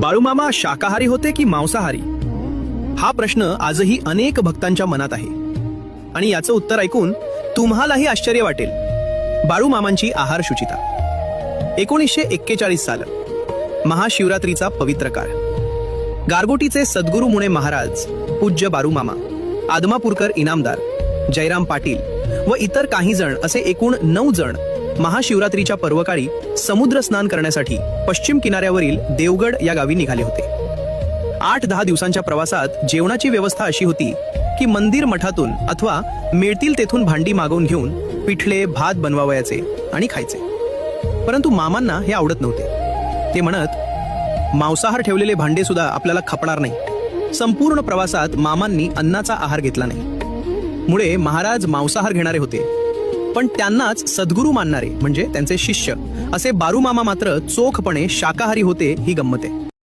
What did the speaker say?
बाळूमामा शाकाहारी होते की मांसाहारी? हा प्रश्न आजही अनेक भक्तांच्या मनात आहे आणि याचं उत्तर ऐकून तुम्हालाही आश्चर्य वाटेल. बाळूमामांची आहार शुचिता. 1941 साल, महाशिवरात्रीचा पवित्र काळ. गारगोटीचे सद्गुरू मुने महाराज, पूज्य बाळूमामा, आदमापूरकर इनामदार, जयराम पाटील व इतर काही जण असे एकूण 9 जण महाशिवरात्रीच्या पर्वकाळी समुद्र स्नान करण्यासाठी पश्चिम किनाऱ्यावरील देवगड या गावी निघाले होते. 8-10 दिवसांच्या प्रवासात जेवणाची व्यवस्था अशी होती की मंदिर मठातून अथवा मिळतील तेथून भांडी मागवून घेऊन पिठले भात बनवावयाचे आणि खायचे. परंतु मामांना हे आवडत नव्हते. ते म्हणत, मांसाहार ठेवलेले भांडे सुद्धा आपल्याला खपणार नाही. संपूर्ण प्रवासात मामांनी अन्नाचा आहार घेतला नाही. मुळे महाराज मांसाहार घेणारे होते, पण त्यांनाच सद्गुरू मानणारे म्हणजे त्यांचे शिष्य असे बाळूमामा मात्र चोखपणे शाकाहारी होते. ही गंमत आहे.